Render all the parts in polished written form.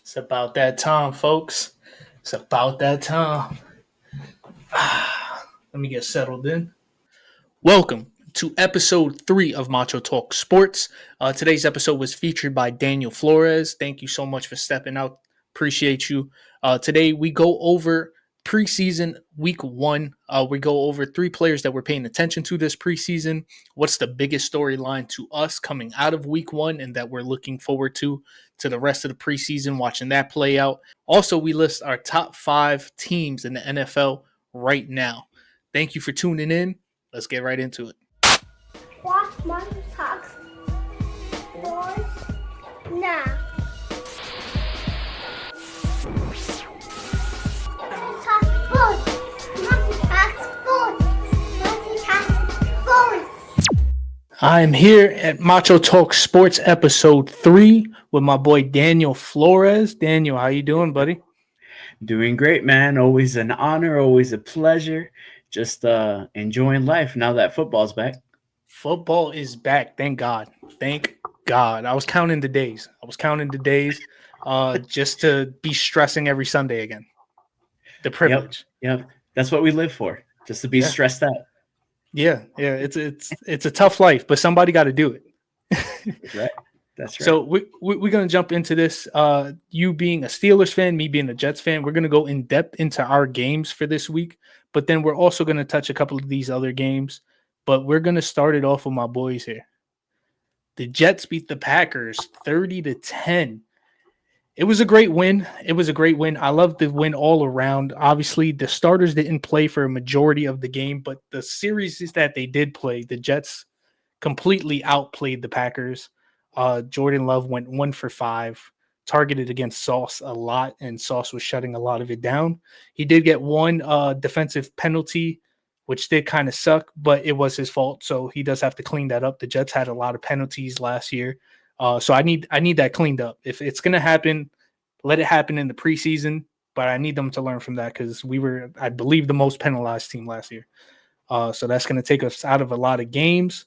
It's about that time, folks. It's about that time. Let me get settled in. Welcome to episode 3 of Macho Talk Sports. Today's episode was featured by Daniel Flores. Thank you so much for stepping out. Appreciate you. Today we go over preseason week 1. We go over 3 players that we're paying attention to this preseason. What's the biggest storyline to us coming out of week 1 and that we're looking forward to the rest of the preseason, watching that play out. Also, we list our top 5 teams in the NFL right now. Thank you for tuning in. Let's get right into it. Watch Macho Talks Sports now. Macho Talks Sports. Macho Talks Sports. Macho Talks Sports. I'm here at Macho Talk Sports episode 3 with my boy Daniel Flores. Daniel, how you doing, buddy? Doing great, man. Always an honor, always a pleasure. Just enjoying life now that football's back. Football is back. Thank God. Thank God. I was counting the days. Just to be stressing every Sunday again. The privilege. Yep. That's what we live for. Just to be stressed out. Yeah. It's a tough life, but somebody got to do it. Right. That's right. So we're going to jump into this. You being a Steelers fan, me being a Jets fan, we're going to go in depth into our games for this week. But then we're also going to touch a couple of these other games. But we're going to start it off with my boys here. The Jets beat the Packers 30-10. It was a great win. I love the win all around. Obviously, the starters didn't play for a majority of the game, but the series that they did play, the Jets completely outplayed the Packers. Jordan Love went 1 for 5, targeted against Sauce a lot, and Sauce was shutting a lot of it down. He did get one defensive penalty, which did kind of suck, but it was his fault, so he does have to clean that up. The Jets had a lot of penalties last year, so I need that cleaned up. If it's going to happen, let it happen in the preseason, but I need them to learn from that because we were, I believe, the most penalized team last year. So that's going to take us out of a lot of games.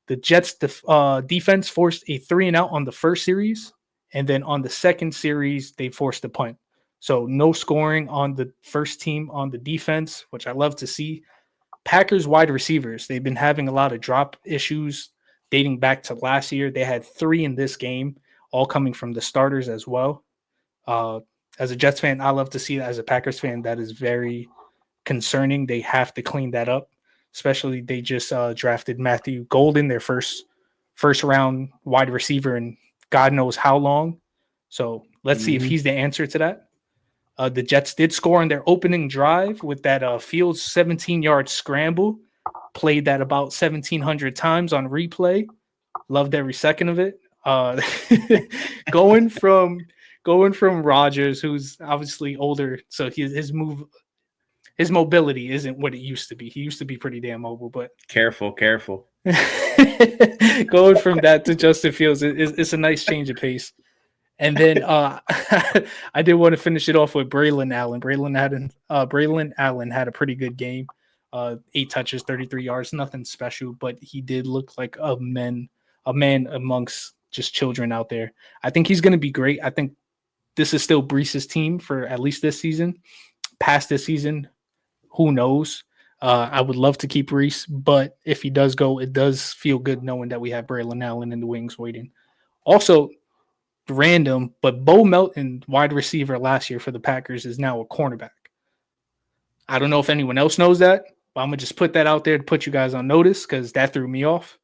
The Jets defense forced a 3-and-out on the first series, and then on the second series, they forced a punt. So no scoring on the first team on the defense, which I love to see. Packers wide receivers, they've been having a lot of drop issues dating back to last year. They had 3 in this game, all coming from the starters as well. As a Jets fan, I love to see that. As a Packers fan, that is very concerning. They have to clean that up. Especially they just drafted Matthew Golden, their first round wide receiver in God knows how long. So let's see if he's the answer to that. The Jets did score on their opening drive with that Fields 17-yard scramble. Played that about 1,700 times on replay. Loved every second of it. Going from Rodgers, who's obviously older, so his mobility isn't what it used to be. He used to be pretty damn mobile, but Careful. going from that to Justin Fields it's a nice change of pace. And then I did want to finish it off with Braylon Allen. Braylon Allen had a pretty good game. 8 touches, 33 yards, nothing special, but he did look like a man amongst just children out there. I think he's going to be great. I think this is still Brees's team for at least this season. Past this season, who knows? I would love to keep Reese, but if he does go, it does feel good knowing that we have Braylon Allen in the wings waiting. Also, random, but Bo Melton, wide receiver last year for the Packers, is now a cornerback. I don't know if anyone else knows that, but I'm going to just put that out there to put you guys on notice because that threw me off.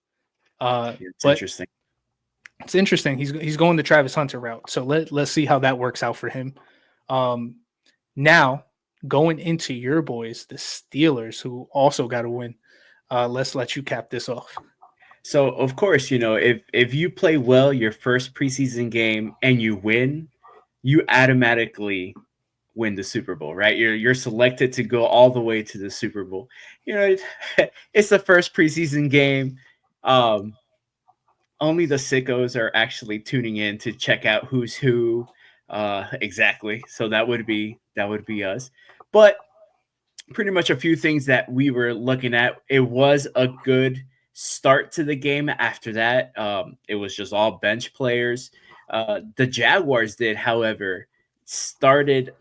It's interesting. It's interesting. He's going the Travis Hunter route, so let's see how that works out for him. Now, going into your boys, the Steelers, who also got a win. Let's let you cap this off. So, of course, if you play well your first preseason game and you win, you automatically win the Super Bowl, right? You're selected to go all the way to the Super Bowl. It's the first preseason game. Only the sickos are actually tuning in to check out who's who exactly. So that would be us. But pretty much a few things that we were looking at. It was a good start to the game. After that, it was just all bench players. The Jaguars did, however, started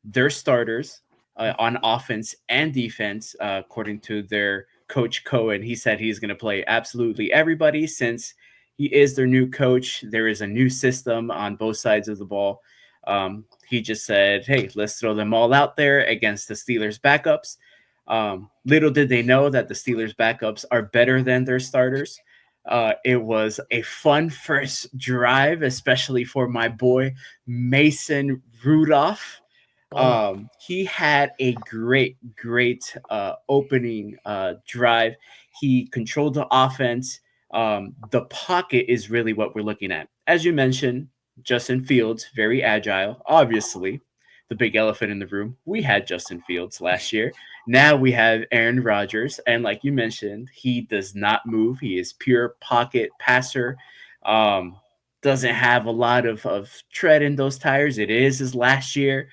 their starters on offense and defense, according to their coach Cohen. He said he's going to play absolutely everybody since he is their new coach. There is a new system on both sides of the ball. He just said, hey, let's throw them all out there against the Steelers' backups. Little did they know that the Steelers' backups are better than their starters. It was a fun first drive, especially for my boy Mason Rudolph. Oh, He had a great opening drive. He controlled the offense. The pocket is really what we're looking at. As you mentioned, Justin Fields, very agile. Obviously, the big elephant in the room. We had Justin Fields last year. Now we have Aaron Rodgers, and like you mentioned, he does not move. He is pure pocket passer. Um, doesn't have a lot of tread in those tires. It is his last year.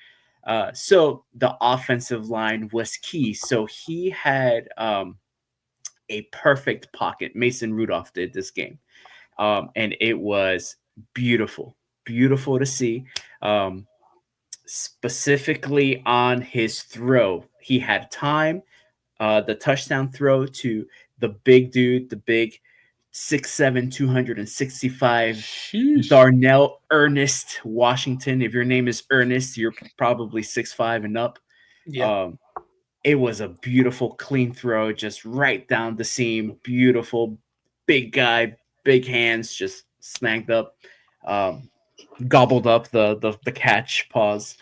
So the offensive line was key. So he had a perfect pocket. Mason Rudolph did this game. And it was beautiful, beautiful to see. Um, Specifically on his throw, he had time. The touchdown throw to the big dude, the big 6'7", 265 sheesh. Darnell Ernest Washington. If your name is Ernest, you're probably 6'5" and up. Yeah. Um, it was a beautiful, clean throw, just right down the seam. Beautiful, big guy, big hands, just snagged up, um, gobbled up the catch. Pause,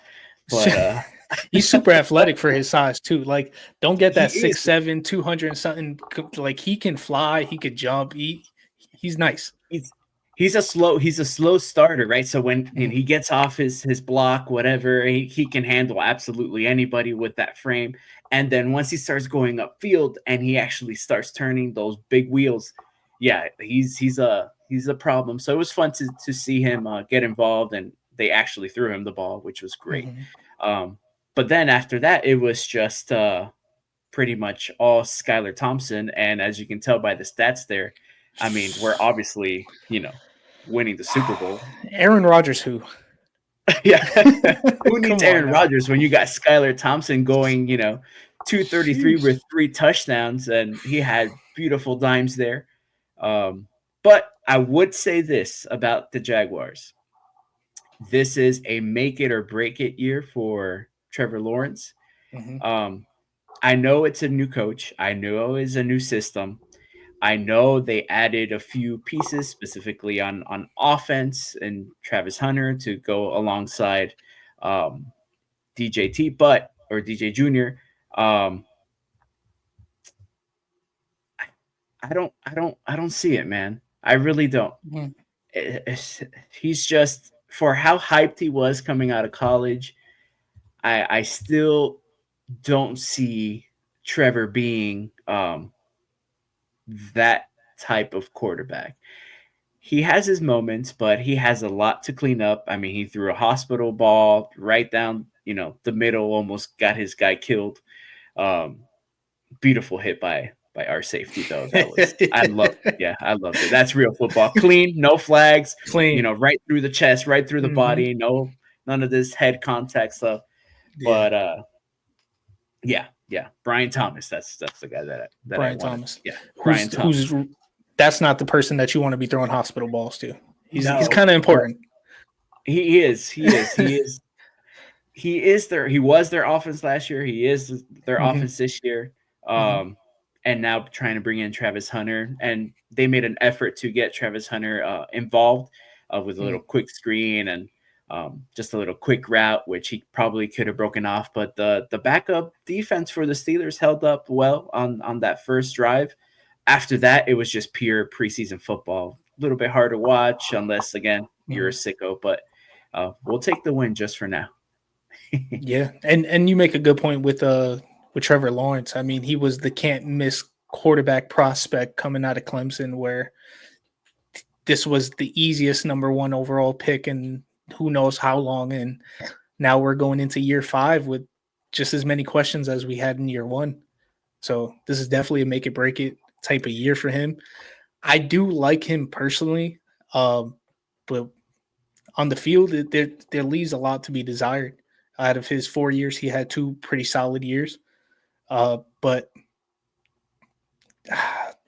but He's super athletic for his size too. Like, don't get he that is 6'7", 200 and something. Like, he can fly, he could jump. He's nice. he's he's a slow starter, right? So when Mhm. he gets off his block, whatever, he can handle absolutely anybody with that frame. And then once he starts going upfield and he actually starts turning those big wheels, yeah, he's a problem. So it was fun to see him get involved, and they actually threw him the ball, which was great. Mhm. Um, but then after that, it was just pretty much all Skylar Thompson. And as you can tell by the stats there, I mean, we're obviously, winning the Super Bowl. Aaron Rodgers, who? Yeah. Who needs Come on Aaron now. Rodgers when you got Skylar Thompson going, 233 Sheesh. with 3 touchdowns, and he had beautiful dimes there. But I would say this about the Jaguars. This is a make it or break it year for Trevor Lawrence. Mhm. Um, I know it's a new coach. I know it's a new system. I know they added a few pieces specifically on offense and Travis Hunter to go alongside um, DJT, but or DJ Junior. Um, I don't see it, man. I really don't. Mhm. He's just for how hyped he was coming out of college. I still don't see Trevor being that type of quarterback. He has his moments, but he has a lot to clean up. I mean, he threw a hospital ball right down, the middle, almost got his guy killed. Um, Beautiful hit by our safety though. That was I loved it. Yeah, I loved it. That's real football. Clean, no flags, Clean. right through the chest, right through the Mhm. body, no none of this head contact stuff. Yeah. But yeah, yeah. Brian Thomas, that's the guy that I Brian wanted. Thomas, Yeah, Brian who's Thomas. that's not the person that you want to be throwing hospital balls to. He's No, kind of but important. he is. He was their offense last year. He is their Hmm. offense this year. Hmm. Um, and now trying to bring in Travis Hunter, and they made an effort to get Travis Hunter involved with a little quick screen and just a little quick route, which he probably could have broken off. But the backup defense for the Steelers held up well on that first drive. After that, it was just pure preseason football. A little bit hard to watch unless again you're a Hmm. sicko, but we'll take the win just for now. Yeah, and you make a good point with Trevor Lawrence. I mean, he was the can't miss quarterback prospect coming out of Clemson, where this was the easiest number one overall pick, and who knows how long. And now we're going into year 5 with just as many questions as we had in year 1. So this is definitely a make it break it type of year for him. I do like him personally, but on the field, there leaves a lot to be desired. Out of his 4 years, he had two pretty solid years. But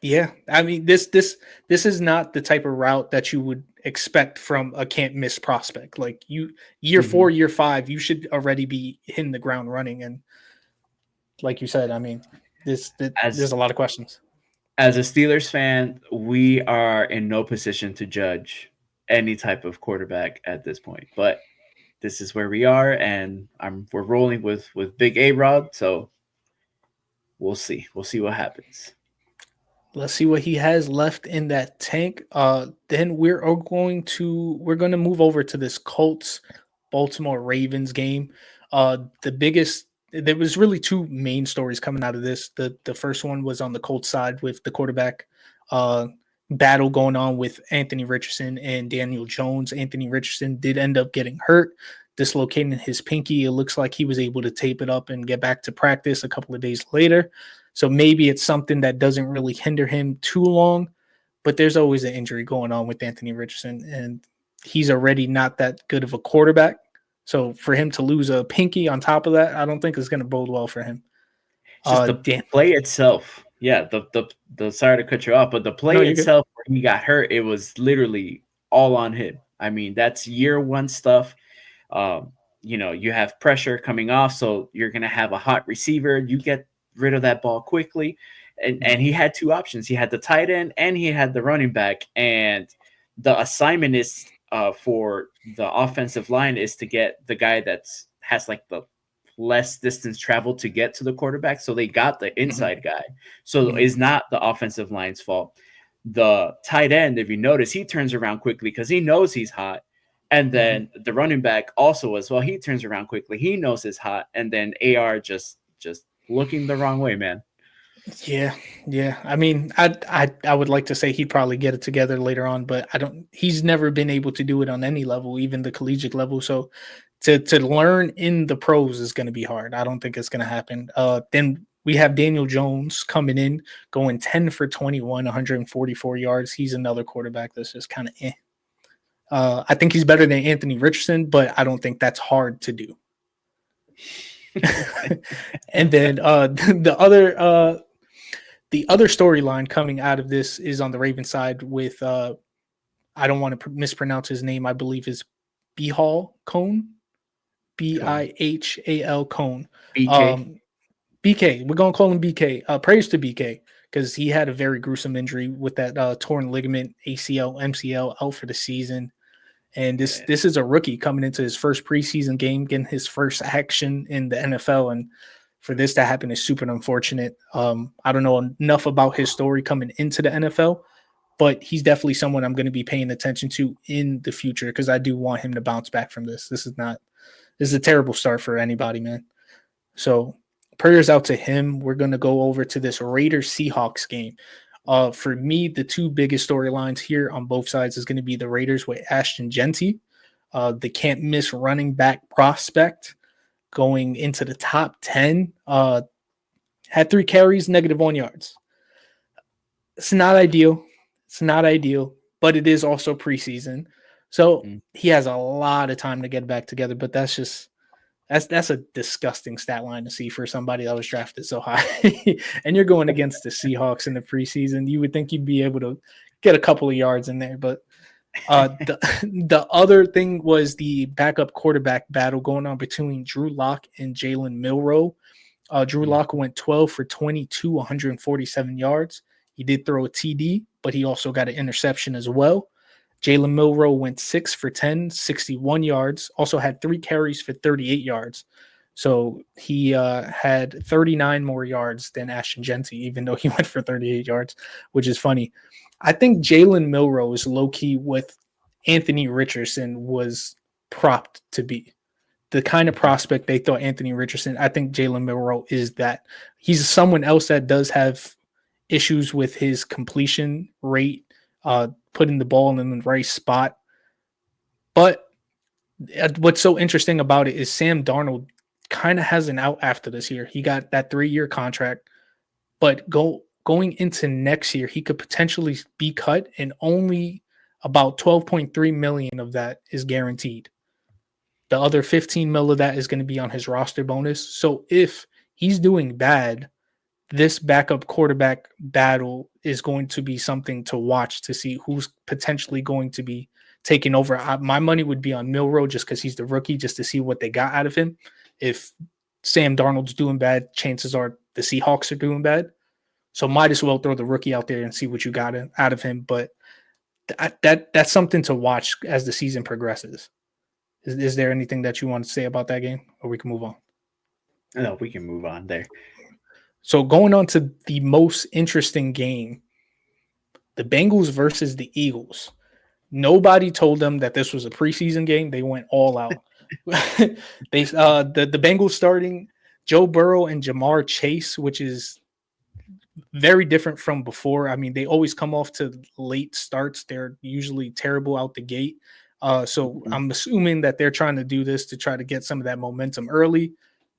yeah, I mean this is not the type of route that you would expect from a can't miss prospect. Like year Mhm. 4, year 5, you should already be hitting the ground running. And like you said, I mean, As there's a lot of questions. as a Steelers fan, we are in no position to judge any type of quarterback at this point. But this is where we are, and we're rolling with Big A Rod. So we'll see. We'll see what happens. Let's see what he has left in that tank. Then we're going to move over to this Colts Baltimore Ravens game. The biggest There was really two main stories coming out of this. The first one was on the Colts side with the quarterback uh battle going on with Anthony Richardson and Daniel Jones. Anthony Richardson did end up getting hurt, dislocating his pinky. It looks like he was able to tape it up and get back to practice a couple of days later. So maybe it's something that doesn't really hinder him too long, but there's always an injury going on with Anthony Richardson, and he's already not that good of a quarterback. So for him to lose a pinky on top of that, I don't think it's going to bode well for him. It's just the Dan, play itself. Yeah, the sorry to cut you off, but the no, play you're good. itself where he got hurt, it was literally all on him. I mean, that's year one stuff. You have pressure coming off, so you're gonna have a hot receiver. You get rid of that ball quickly. And he had two options. He had the tight end and he had the running back. And the assignment is for the offensive line is to get the guy that's has like the less distance travel to get to the quarterback. So they got the Mm-hmm. inside guy. So Mm-hmm. it's not the offensive line's fault. The tight end, if you notice, he turns around quickly because he knows he's hot. And Mm-hmm. then the running back also as well. He turns around quickly. He knows it's hot. And then AR just looking the wrong way, man. Yeah, yeah. I mean, I would like to say he'd probably get it together later on, but I don't. He's never been able to do it on any level, even the collegiate level. So to learn in the pros is going to be hard. I don't think it's going to happen. Then we have Daniel Jones coming in, going 10 for 21, 144 yards. He's another quarterback that's just kind of eh. I think he's better than Anthony Richardson, but I don't think that's hard to do. And then the other storyline coming out of this is on the Ravens side with I don't want to mispronounce his name. I believe is Bihal Cone, Cone. Bihal Cone. BK. Um, BK, we're gonna call him BK. Praise to BK because he had a very gruesome injury with that torn ligament, ACL, MCL, out for the season. And Yeah. this is a rookie coming into his first preseason game, getting his first action in the NFL, and for this to happen is super unfortunate. I don't know enough about his story coming into the NFL, but he's definitely someone I'm going to be paying attention to in the future because I do want him to bounce back from this. This is a terrible start for anybody, man. So prayers out to him. We're going to go over to this Raiders Seahawks game. For me, the two biggest storylines here on both sides is going to be the Raiders with Ashton Genty, the can't miss running back prospect going into the top 10. Had 3 carries, -1 yards. It's not ideal. It's not ideal, but it is also preseason. So Mm. he has a lot of time to get back together, but that's a disgusting stat line to see for somebody that was drafted so high. And you're going against the Seahawks in the preseason. You would think you'd be able to get a couple of yards in there, but the other thing was the backup quarterback battle going on between Drew Lock and Jalen Milroe. Drew Mm. Lock went 12 for 22, 147 yards. He did throw a TD, but he also got an interception as well. Jalen Milroe went 6 for 10, 61 yards, also had 3 carries for 38 yards. So he had 39 more yards than Ashton Genty, even though he went for 38 yards, which is funny. I think Jalen Milroe is low key what Anthony Richardson was propped to be. The kind of prospect they thought Anthony Richardson, I think Jalen Milroe is that. He's someone else that does have issues with his completion rate, putting the ball in the right spot. But what's so interesting about it is Sam Darnold kind of has an out after this year. He got that 3-year contract, but going into next year, he could potentially be cut and only About 12.3 million of that is guaranteed. The other 15 mil of that is going to be on his roster bonus. So if he's doing bad, this backup quarterback battle is going to be something to watch to see who's potentially going to be taking over. My money would be on Milroe just because he's the rookie, just to see what they got out of him. If Sam Darnold's doing bad, chances are the Seahawks are doing bad. So might as well throw the rookie out there and see what you got out of him. But that's something to watch as the season progresses. Is there anything that you want to say about that game, or we can move on? No, we can move on there. So going on to the most interesting game, the Bengals versus the Eagles. Nobody told them that this was a preseason game. They went all out. The Bengals starting Joe Burrow and Jamar Chase, which is very different from before. I mean, they always come off to late starts. They're usually terrible out the gate. So I'm assuming that they're trying to do this to try to get some of that momentum early.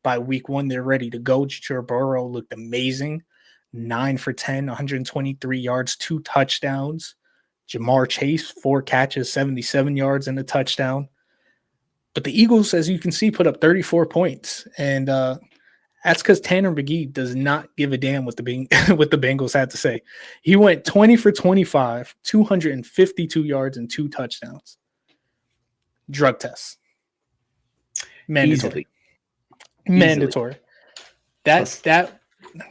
By week one, they're ready to go. Joe Burrow looked amazing. 9 for 10, 123 yards, 2 touchdowns. Jamar Chase, 4 catches, 77 yards and a touchdown. But the Eagles, as you can see, put up 34 points. And that's because Tanner McGee does not give a damn what the Bengals had to say. He went 20 for 25, 252 yards and 2 touchdowns. Drug tests. Mandatory. Easily. Mandatory. That.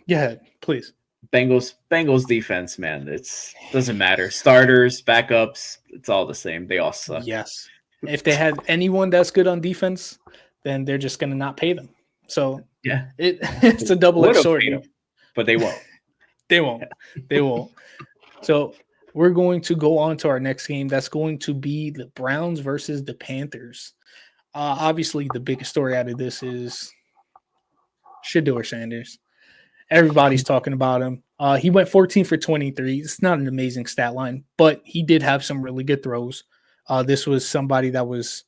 Go ahead, please. Bengals defense, man. It's doesn't matter. Starters, backups, it's all the same. They all suck. Yes. If they had anyone that's good on defense, then they're just gonna not pay them. So yeah, it's a double-edged sword. But they won't. They won't. They won't. So we're going to go on to our next game. That's going to be the Browns versus the Panthers. Obviously, the biggest story out of this is Shedeur Sanders. Everybody's talking about him. He went 14 for 23. It's not an amazing stat line, but he did have some really good throws. This was somebody that was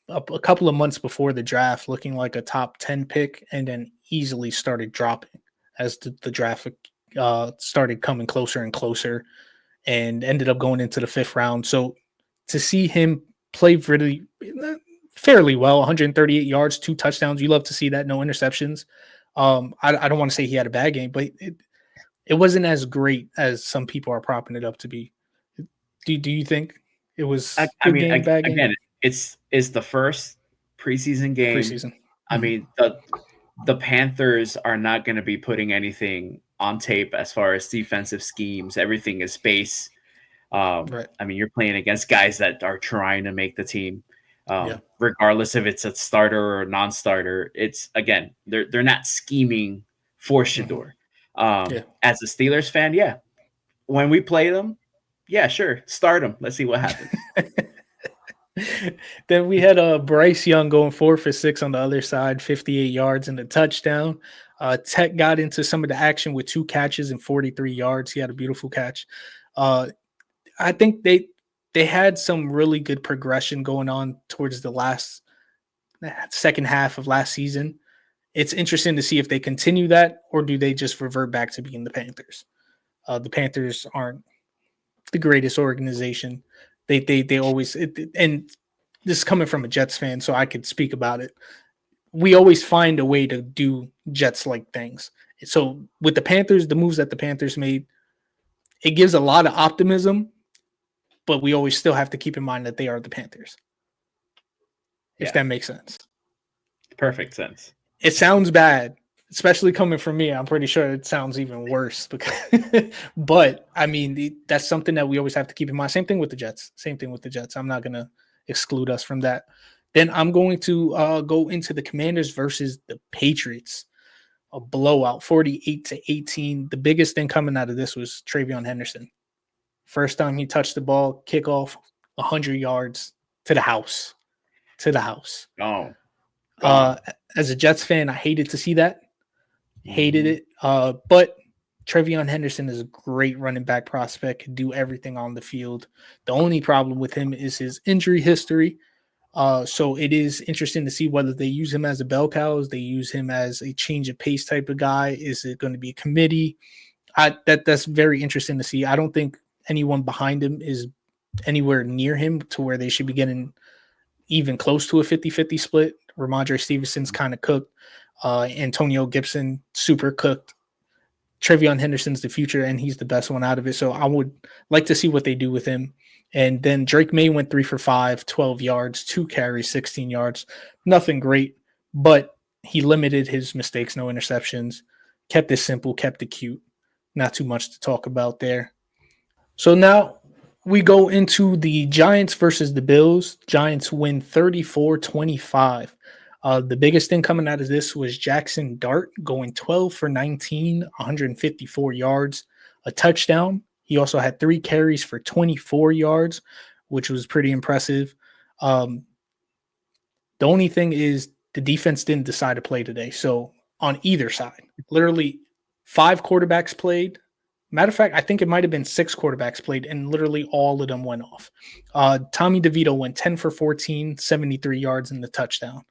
a couple of months before the draft looking like a top 10 pick and then easily started dropping as the draft started coming closer and closer and ended up going into the 5th round. So to see him play really fairly well, 138 yards, 2 touchdowns, you love to see that, no interceptions. I don't want to say he had a bad game, but it wasn't as great as some people are propping it up to be. Do you think it was bad game? Again, it's the first preseason game. I mean, the Panthers are not going to be putting anything on tape as far as defensive schemes. Everything is base. Right. I mean, you're playing against guys that are trying to make the team. Regardless if it's a starter or a non-starter, it's again they're not scheming for Shedeur. As a Steelers fan, when we play them, sure, start them. Let's see what happens. Then we had Bryce Young going 4 for 6 on the other side, 58 yards and a touchdown. Tech got into some of the action with 2 catches and 43 yards. He had a beautiful catch. I think they had some really good progression going on towards the second half of last season. It's interesting to see if they continue that or do they just revert back to being the Panthers. The Panthers aren't the greatest organization. They always and this is coming from a Jets fan, so I could speak about it. We always find a way to do Jets-like things. So with the Panthers, the moves that the Panthers made, it gives a lot of optimism, but we always still have to keep in mind that they are the Panthers. If that makes sense. Perfect sense. It sounds bad, especially coming from me. I'm pretty sure it sounds even worse. But, I mean, that's something that we always have to keep in mind. Same thing with the Jets. I'm not going to exclude us from that. Then I'm going to go into the Commanders versus the Patriots. A blowout, 48-18. The biggest thing coming out of this was Travion Henderson. First time he touched the ball, kickoff, 100 yards to the house. Oh. As a Jets fan, I hated to see that. Hated it. But Travion Henderson is a great running back prospect, can do everything on the field. The only problem with him is his injury history. So it is interesting to see whether they use him as a bell cow, they use him as a change of pace type of guy. Is it going to be a committee? That's very interesting to see. I don't think anyone behind him is anywhere near him to where they should be getting even close to a 50-50 split. Ramondre Stevenson's kind of cooked. Antonio Gibson, super cooked. Trevion Henderson's the future, and he's the best one out of it. So I would like to see what they do with him. And then Drake May went 3 for 5, 12 yards, 2 carries, 16 yards. Nothing great, but he limited his mistakes, no interceptions, kept it simple, kept it cute. Not too much to talk about there. So now we go into the Giants versus the Bills. Giants win 34-25. The biggest thing coming out of this was Jackson Dart going 12 for 19, 154 yards, a touchdown. He also had 3 carries for 24 yards, which was pretty impressive. The only thing is the defense didn't decide to play today. So on either side, literally 5 quarterbacks played. Matter of fact, I think it might have been 6 quarterbacks played, and literally all of them went off. Tommy DeVito went 10 for 14, 73 yards in the touchdown.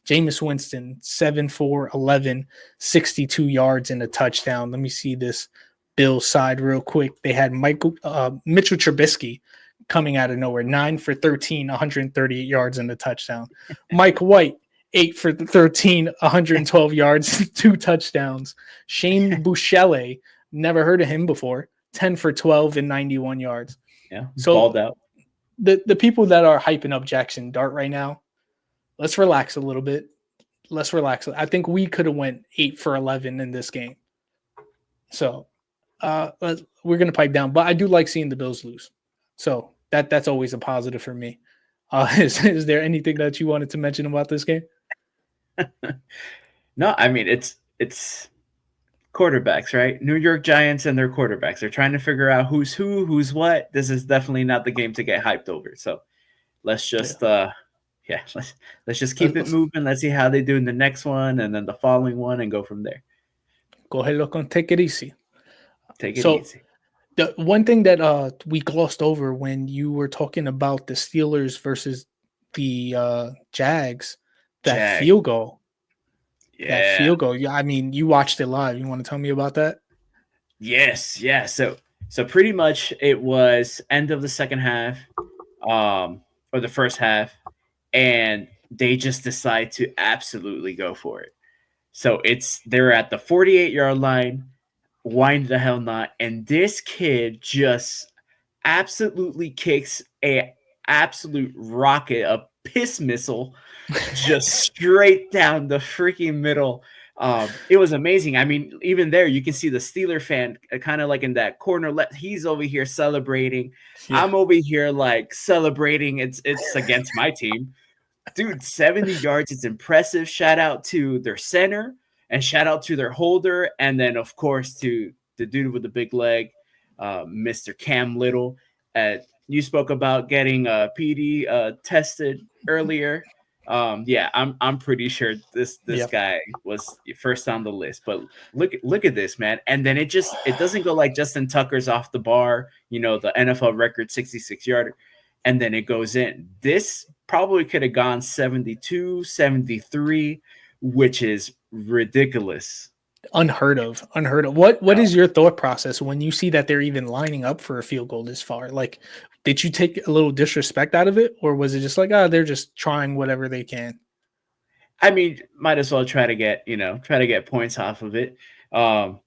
Jameis Winston, 7 for 11, 62 yards in a touchdown. Let me see this Bills side real quick. They had Mitchell Trubisky coming out of nowhere, 9 for 13, 138 yards in a touchdown. Mike White, 8 for 13, 112 yards, 2 touchdowns. Shane Buechele, never heard of him before, 10 for 12 and 91 yards. Yeah, so balled out. The people that are hyping up Jackson Dart right now, let's relax a little bit. Let's relax. I think we could have went 8 for 11 in this game. So we're going to pipe down. But I do like seeing the Bills lose. So that's always a positive for me. Is there anything that you wanted to mention about this game? No, I mean, it's quarterbacks, right? New York Giants and their quarterbacks. They're trying to figure out who's who, who's what. This is definitely not the game to get hyped over. So let's just let's just keep it moving. Let's see how they do in the next one and then the following one and go from there. Go ahead, look on take it easy. Take it easy. The one thing that we glossed over when you were talking about the Steelers versus the Jags, field goal. Yeah. That field goal. Yeah, I mean, you watched it live. You want to tell me about that? Yes, yeah. So pretty much it was end of the second half, or the first half, and they just decide to absolutely go for it. So they're at the 48-yard line, wind the hell not, and this kid just absolutely kicks a absolute rocket, a piss missile, just straight down the freaking middle. It was amazing. I mean, even there, you can see the Steeler fan kind of like in that corner. He's over here celebrating. Yeah. I'm over here like celebrating. It's against my team. Dude, 70 yards. It's impressive. Shout out to their center and shout out to their holder. And then, of course, to the dude with the big leg, Mr. Cam Little. You spoke about getting PD tested earlier. Yeah, I'm pretty sure this guy was first on the list. But look at this, man. And then it doesn't go like Justin Tucker's off the bar, the NFL record 66-yarder, and then it goes in. This probably could have gone 72, 73, which is ridiculous. Unheard of. What is your thought process when you see that they're even lining up for a field goal this far? Like, did you take a little disrespect out of it, or was it just like, they're just trying whatever they can? I mean, might as well try to get points off of it. I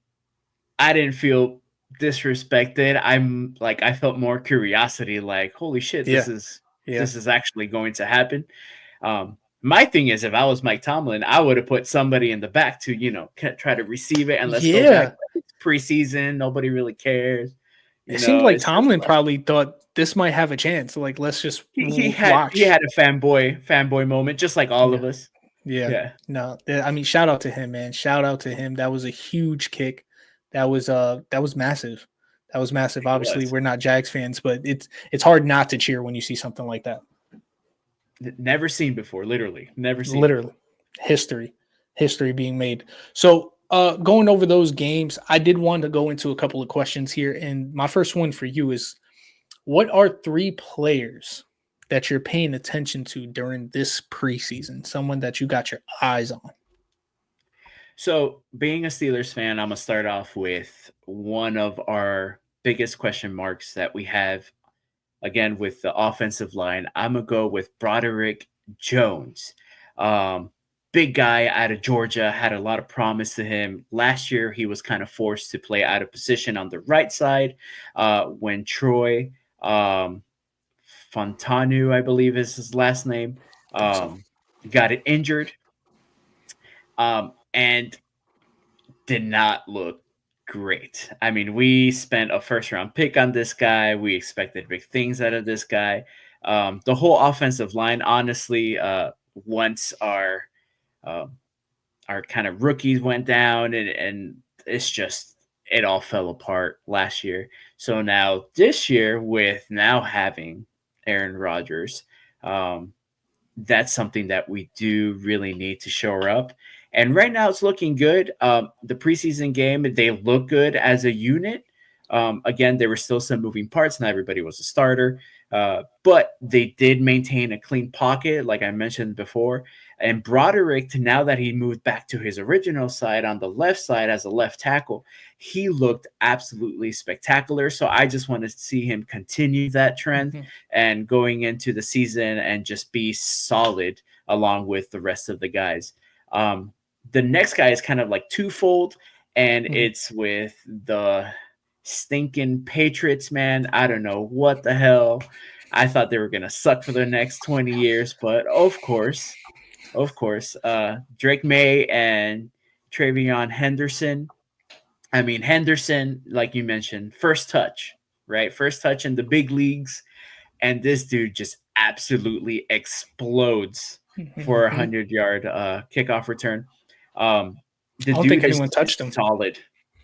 didn't feel disrespected. I felt more curiosity, like, holy shit, this is actually going to happen. My thing is, if I was Mike Tomlin, I would have put somebody in the back to, try to receive it and let's go back. It's preseason. Nobody really cares. It seemed like Tomlin probably thought this might have a chance. Like, let's just watch. He had a fanboy moment, just like all of us. Yeah. No, I mean, shout out to him, man. Shout out to him. That was a huge kick. That was massive. That was massive. Obviously, we're not Jags fans, but it's hard not to cheer when you see something like that. Never seen before, literally. Never seen. Literally. History being made. So going over those games, I did want to go into a couple of questions here. And my first one for you is, what are 3 players that you're paying attention to during this preseason? Someone that you got your eyes on. So being a Steelers fan, I'm going to start off with one of our biggest question marks that we have again with the offensive line. I'm gonna go with Broderick Jones. Um, Big guy out of Georgia, had a lot of promise to him. Last year, he was kind of forced to play out of position on the right side when Troy um, Fontanu, I believe is his last name, I think so. got it injured and did not look great. I mean, we spent a first round pick on this guy. We expected big things out of this guy. The whole offensive line, honestly, once um, our kind of rookies went down, and it's just it all fell apart last year. So now this year, with now having Aaron Rodgers, um, that's something that we do really need to shore up. And right now, it's looking good. The preseason game, they look good as a unit. Again, there were still some moving parts. Not everybody was a starter, but they did maintain a clean pocket, like I mentioned before. And Broderick, now that he moved back to his original side on the left side as a left tackle, he looked absolutely spectacular. So I just want to see him continue that trend Mm-hmm. and going into the season and just be solid along with the rest of the guys. The next guy is kind of like twofold, and Mm-hmm. it's with the stinking Patriots, man. I don't know what the hell. I thought they were going to suck for the next 20 years, but of course, Drake May and Travion Henderson. I mean, Henderson, like you mentioned, first touch, right? First touch in the big leagues. And this dude just absolutely explodes for a Mm-hmm. 100-yard kickoff return. Um, the I don't think dude anyone is touched him. solid.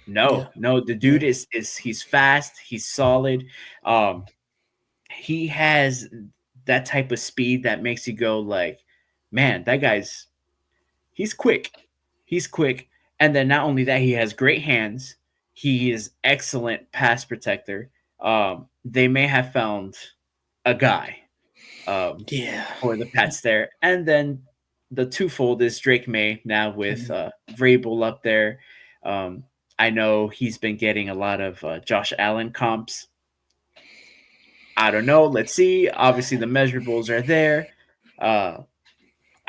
Yeah. No, the Yeah. dude is he's fast, he's solid. Um, he has that type of speed that makes you go like, man, that guy's he's quick. He's quick. And then not only that, he has great hands. He is excellent pass protector. They may have found a guy Yeah. for the Pats there. And then the twofold is Drake May now with Mhm. Vrabel up there. Um, I know he's been getting a lot of Josh Allen comps. I don't know. Let's see. Obviously, the measurables are there. Uh,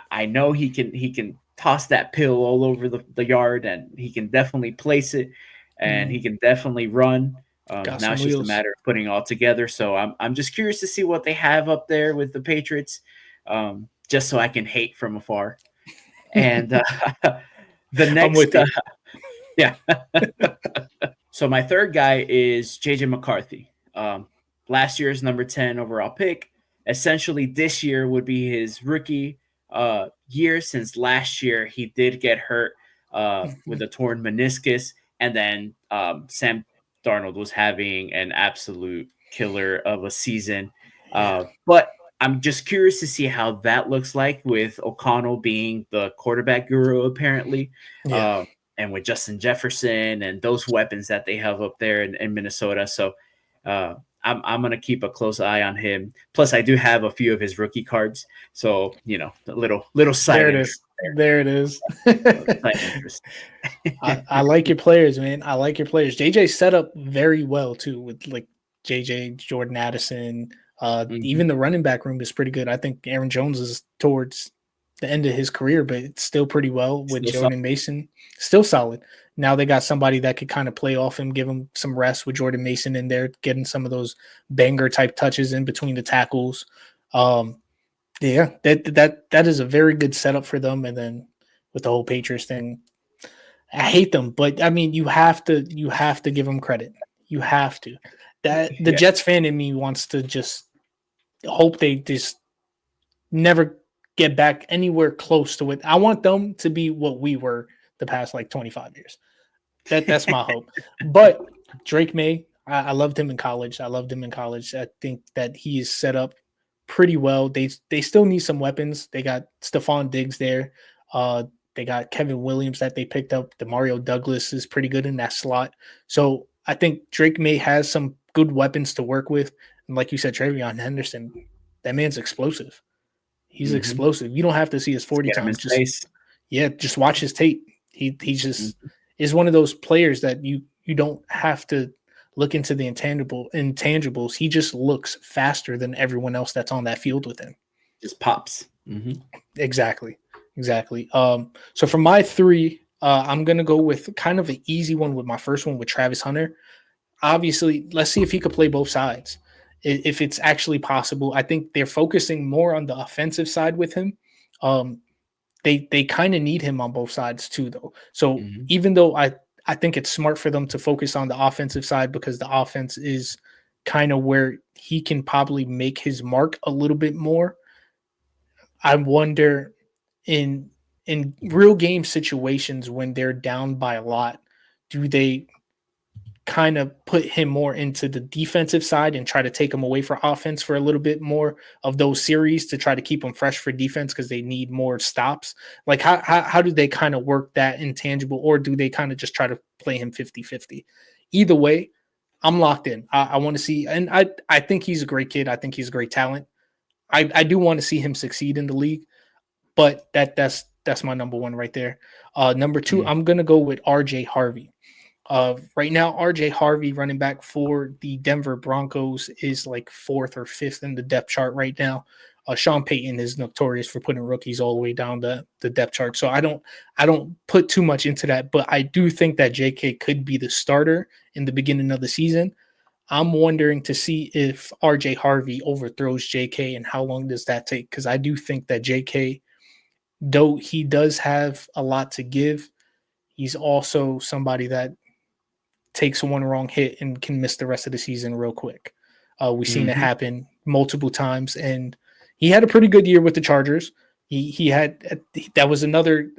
I know he can toss that pill all over the yard, and he can definitely place it, and he Mm. can definitely run. Got Now some it's just a wheels. matter of putting it all together. So I'm just curious to see what they have up there with the Patriots, just so I can hate from afar. And the I'm next, with you. yeah. So my third guy is JJ McCarthy. Last year's number 10 overall pick. Essentially, this year would be his rookie year since last year he did get hurt with Mhm. a torn meniscus. And then Sam Darnold was having an absolute killer of a season. Yeah. But I'm just curious to see how that looks like with O'Connell being the quarterback guru, apparently. Yeah. Uh, and with Justin Jefferson and those weapons that they have up there in Minnesota. So uh, I'm gonna keep a close eye on him. Plus, I do have a few of his rookie cards, so a little side There it interest is. There it is. there. Side interest. I like your players, man. I like your players. JJ set up very well too with like JJ, Jordan Addison. Mhm. Even the running back room is pretty good. I think Aaron Jones is towards the end of his career, but it's still pretty well with Still solid. Jordan Mason. Still solid. Now they got somebody that could kind of play off him, give him some rest with Jordan Mason in there, getting some of those banger type touches in between the tackles. Um, yeah, that is a very good setup for them. And then with the whole Patriots thing, I hate them, but I mean, you have to give them credit. You have to. That the Yeah. Jets fan in me wants to just hope they just never get back anywhere close to it. I want them to be what we were the past like 25 years. That's my hope. But Drake May, I loved him in college. I loved him in college. I think that he is set up pretty well. They still need some weapons. They got Stephon Diggs there. Uh, they got Kevin Williams that they picked up. Demario Douglas is pretty good in that slot. So I think Drake May has some good weapons to work with. And like you said, Travion Henderson, that man's explosive. He's Mhm. explosive. You don't have to see his 40 Get him in time. Just space. yeah, just watch his tape. He just Mhm. is one of those players that you don't have to look into the intangibles, he just looks faster than everyone else that's on that field with him. Just pops. Mm-hmm. Exactly. Exactly. So for my three, I'm gonna go with kind of an easy one with my first one with Travis Hunter. Obviously, let's see if he could play both sides. If it's actually possible. I think they're focusing more on the offensive side with him. Um, they kind of need him on both sides too, though. So Mm-hmm. even though I think it's smart for them to focus on the offensive side because the offense is kind of where he can probably make his mark a little bit more. I wonder in real game situations when they're down by a lot, do they kind of put him more into the defensive side and try to take him away for offense for a little bit more of those series to try to keep him fresh for defense because they need more stops? Like how do they kind of work that intangible, or do they kind of just try to play him 50-50? Either way, I'm locked in. I want to see, and I think he's a great kid. I think he's a great talent. I do want to see him succeed in the league, but that's my number one right there. Number two, Mm-hmm. I'm gonna go with RJ Harvey. Right now, RJ Harvey, running back for the Denver Broncos, is like fourth or fifth in the depth chart right now. Sean Payton is notorious for putting rookies all the way down the depth chart. So I don't put too much into that, but I do think that JK could be the starter in the beginning of the season. I'm wondering to see if RJ Harvey overthrows JK and how long does that take? Because I do think that JK, though he does have a lot to give, he's also somebody that takes one wrong hit and can miss the rest of the season real quick. We've seen it Mm-hmm. happen multiple times, and he had a pretty good year with the Chargers. He had that was another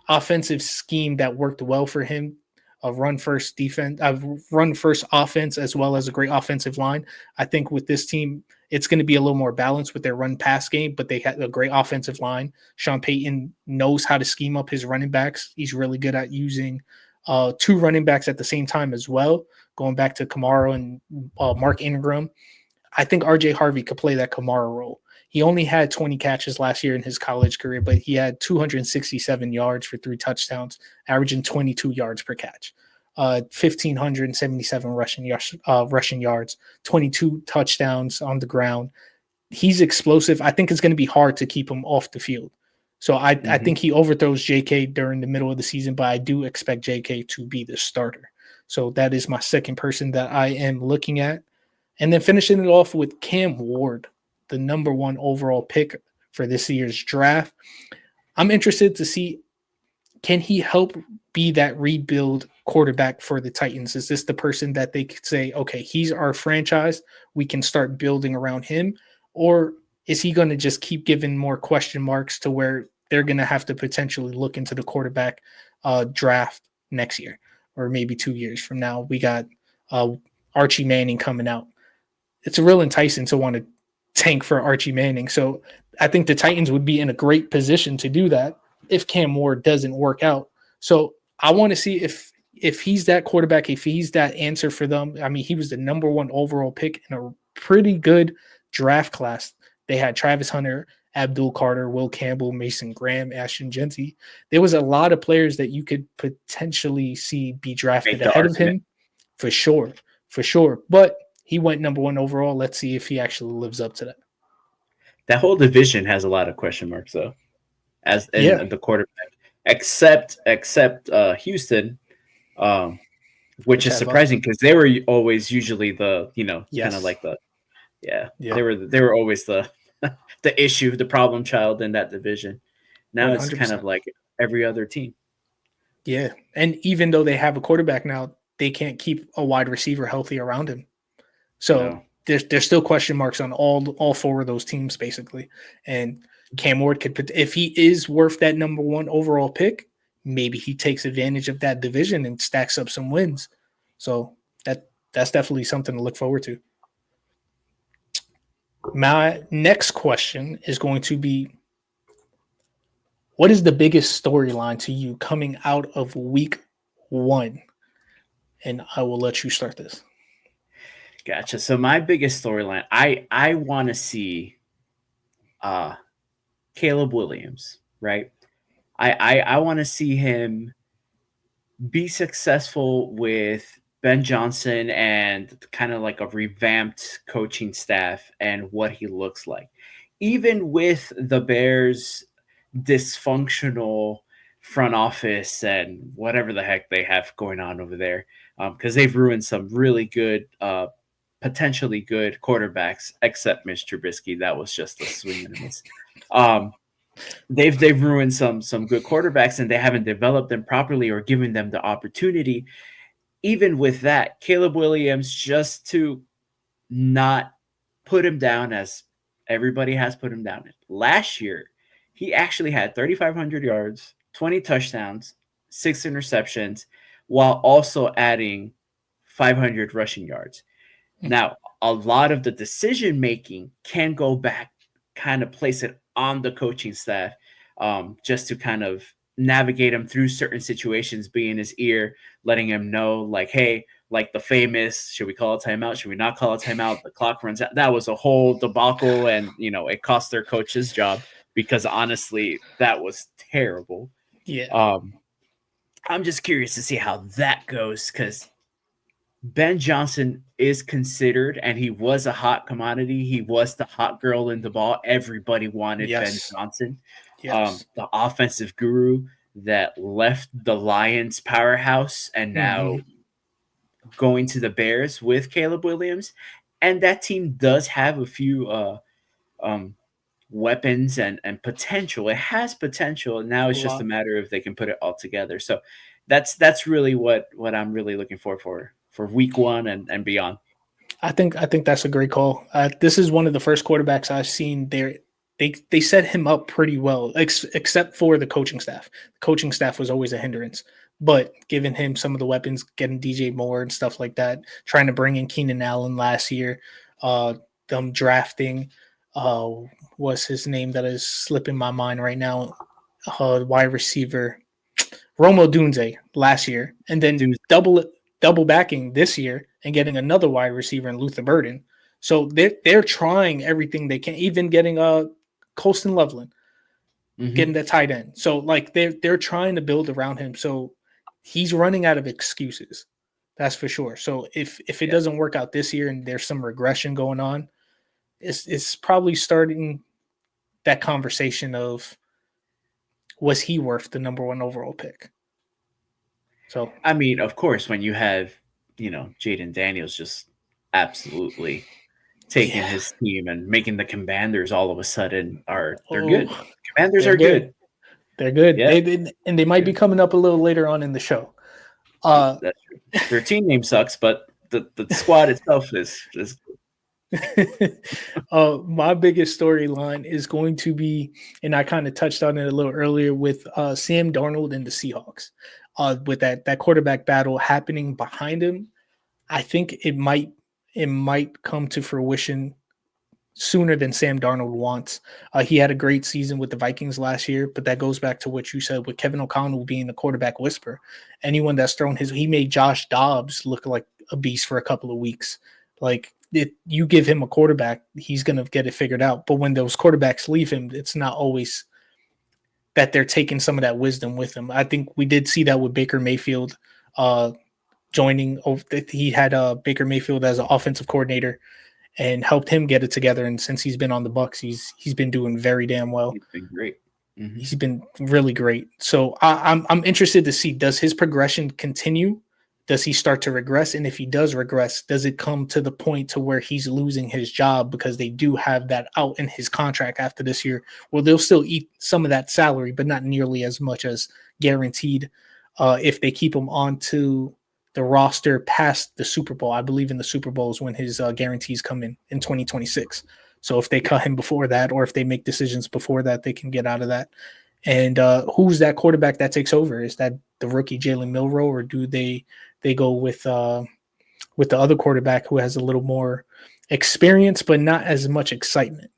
offensive scheme that worked well for him. A run first defense, a run first offense, as well as a great offensive line. I think with this team, it's going to be a little more balanced with their run pass game, but they had a great offensive line. Sean Payton knows how to scheme up his running backs. He's really good at using two running backs at the same time as well, going back to Kamara and Mark Ingram. I think RJ Harvey could play that Kamara role. He only had 20 catches last year in his college career, but he had 267 yards for 3 touchdowns, averaging 22 yards per catch. 1,577 rushing yards, 22 touchdowns on the ground. He's explosive. I think it's going to be hard to keep him off the field. So I Mm-hmm. think he overthrows JK during the middle of the season, but I do expect JK to be the starter. So that is my second person that I am looking at. And then finishing it off with Cam Ward, the number one overall pick for this year's draft. I'm interested to see, can he help be that rebuild quarterback for the Titans? Is this the person that they could say, okay, he's our franchise, we can start building around him? Or is he going to just keep giving more question marks to where they're going to have to potentially look into the quarterback draft next year or maybe 2 years from now? We got Archie Manning coming out. It's real enticing to want to tank for Archie Manning. So I think the Titans would be in a great position to do that if Cam Ward doesn't work out. So I want to see if he's that quarterback, if he's that answer for them. I mean, he was the number one overall pick in a pretty good draft class. They had Travis Hunter, Abdul Carter, Will Campbell, Mason Graham, Ashton Genty. There was a lot of players that you could potentially see be drafted Make the ahead of argument. him for sure. For sure. But he went number one overall. Let's see if he actually lives up to that. That whole division has a lot of question marks, though, as Yeah. in the quarterback, except Houston, um, which Which is have surprising because they were always usually the kind of yes. like the Yeah. they were always the the issue, the problem child in that division. Now it's kind of 100%. like every other team. Yeah. And even though they have a quarterback now, they can't keep a wide receiver healthy around him. So No, there's still question marks on all four of those teams basically. And Cam Ward could, if he is worth that number one overall pick, maybe he takes advantage of that division and stacks up some wins. So that's definitely something to look forward to. My next question is going to be, what is the biggest storyline to you coming out of week one? And I will let you start this. gotcha. So my biggest storyline, I want to see uh Caleb Williams, right? I want to see him be successful with Ben Johnson and kind of like a revamped coaching staff and what he looks like. Even with the Bears' dysfunctional front office and whatever the heck they have going on over there, because they've ruined some really good, potentially good quarterbacks, except Mitch Trubisky. That was just a swing and a miss. Um, they've ruined some good quarterbacks, and they haven't developed them properly or given them the opportunity. Even with that, Caleb Williams, just to not put him down as everybody has put him down. Last year, he actually had 3,500 yards, 20 touchdowns, 6 interceptions, while also adding 500 rushing yards. Now, a lot of the decision making can go back, kind of place it on the coaching staff, just to kind of navigate him through certain situations, be in his ear, letting him know, like, hey, like the famous, should we call a timeout? Should we not call a timeout? The clock runs out. That was a whole debacle, and it cost their coach's job because honestly, that was terrible. Yeah. I'm just curious to see how that goes because Ben Johnson is considered, and he was a hot commodity. He was the hot girl in the ball. Everybody wanted Ben Yes. Johnson, Yes. the offensive guru that left the Lions powerhouse and now going to the Bears with Caleb Williams. And that team does have a few um, weapons and potential. It has potential. Now A it's just a lot. matter if they can put it all together. So that's really what I'm really looking for week one and beyond. I think that's a great call. This is one of the first quarterbacks I've seen there. They set him up pretty well, except for the coaching staff. The coaching staff was always a hindrance, but giving him some of the weapons, getting DJ Moore and stuff like that, trying to bring in Keenan Allen last year, them drafting, uh, what's his name that is slipping my mind right now, wide receiver Romo Dunze last year, and then Dude, double backing this year and getting another wide receiver in Luther Burden. So they're trying everything they can, even getting Colston Loveland, getting that tight end. So like they're trying to build around him. So he's running out of excuses. That's for sure. So if it doesn't work out this year and there's some regression going on, it's probably starting that conversation of, was he worth the number one overall pick? So I mean, of course, when you have Jaden Daniels just absolutely taking yeah. his team and making the Commanders all of a sudden they're good. Oh, Commanders they're are good. good. They're good. Yeah, And they might be coming up a little later on in the show. that's true. Their team name sucks, but the squad itself is My biggest storyline is going to be, and I kind of touched on it a little earlier with Sam Darnold and the Seahawks. With that quarterback battle happening behind him, I think it might come to fruition sooner than Sam Darnold wants. He had a great season with the Vikings last year, but that goes back to what you said with Kevin O'Connell being the quarterback whisperer. Anyone that's thrown he made Josh Dobbs look like a beast for a couple of weeks. Like you give him a quarterback, he's going to get it figured out. But when those quarterbacks leave him, it's not always that they're taking some of that wisdom with them. I think we did see that with Baker Mayfield joining. He had Baker Mayfield as an offensive coordinator and helped him get it together. And since he's been on the Bucs, he's been doing very damn well. He's been great. Mm-hmm. He's been really great. So I'm interested to see, does his progression continue? Does he start to regress? And if he does regress, does it come to the point to where he's losing his job because they do have that out in his contract after this year? Well, they'll still eat some of that salary, but not nearly as much as guaranteed if they keep him onto the roster past the Super Bowl. I believe in the Super Bowl is when his guarantees come in 2026. So if they cut him before that, or if they make decisions before that, they can get out of that. And who's that quarterback that takes over? Is that the rookie Jalen Milroe, or do they go with the other quarterback who has a little more experience but not as much excitement?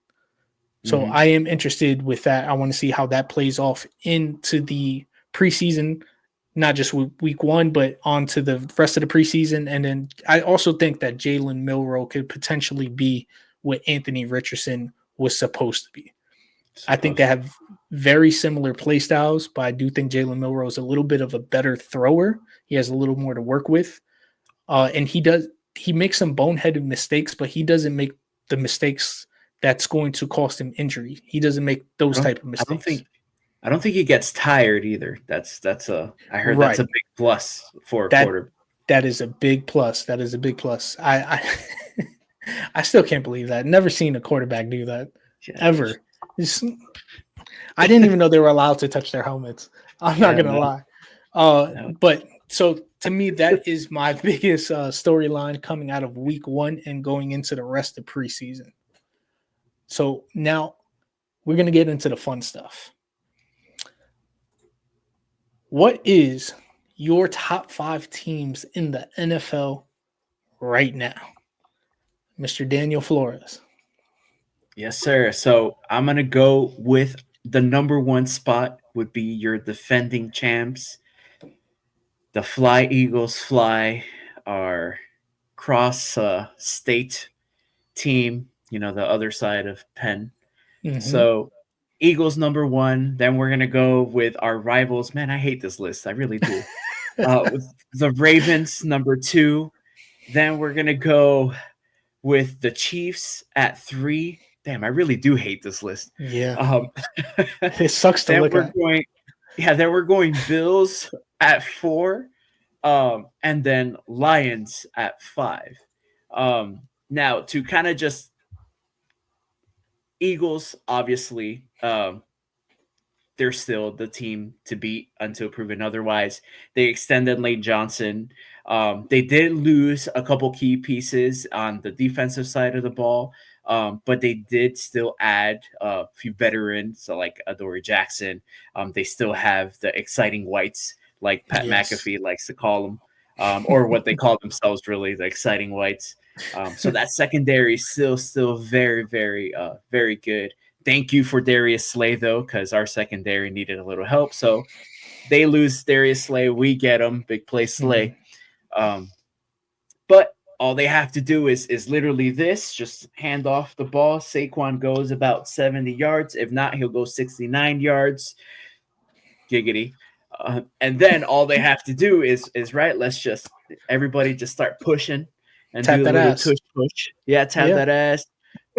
So I am interested with that. I want to see how that plays off into the preseason, not just week one, but on to the rest of the preseason. And then I also think that Jalen Milroe could potentially be what Anthony Richardson was supposed to be. I think they have very similar play styles, but I do think Jalen Milroe is a little bit of a better thrower. He has a little more to work with. And he makes some boneheaded mistakes, but he doesn't make the mistakes that's going to cost him injury. He doesn't make I those don't. type of I don't mistakes. think. I don't think he gets tired either. That's a. I heard that's Right. a big plus for a That quarter. that is a big plus. That is a big plus. I still can't believe that. Never seen a quarterback do that Yeah. ever. It's- I didn't even know they were allowed to touch their helmets. I'm not Yeah. gonna No. lie. No. But so to me, that is my biggest storyline coming out of week 1 and going into the rest of preseason. So now we're gonna get into the fun stuff. What is your top 5 teams in the NFL right now, Mr. Daniel Flores? Yes, sir. So I'm gonna go with the number one spot would be your defending champs. The Fly Eagles fly our cross state team, the other side of Penn. Mm-hmm. So Eagles number one. Then we're gonna go with our rivals. Man, I hate this list. I really do. With the Ravens number two. Then we're gonna go with the Chiefs at three. Damn, I really do hate this list. Yeah, Um, it sucks to then look we're at. going, yeah, then we're going Bills at four, and then Lions at five. Now to kind of just Eagles, obviously, they're still the team to beat until proven otherwise. They extended Lane Johnson. They did lose a couple key pieces on the defensive side of the ball, but they did still add a few veterans, so like Adoree Jackson. They still have the exciting whites, like Pat Yes. McAfee likes to call them, or what they call themselves, really, the exciting whites. So that secondary is still very, very, very good. Thank you for Darius Slay though, because our secondary needed a little help. So they lose Darius Slay, we get him, big play Mhm. Slay. Um, but all they have to do is literally this: just hand off the ball. Saquon goes about 70 yards. If not, he'll go 69 yards. Giggity. And then all they have to do is right. Let's just everybody just start pushing and Tap do a that little ass. tush push. Yeah, tap Yeah, that ass,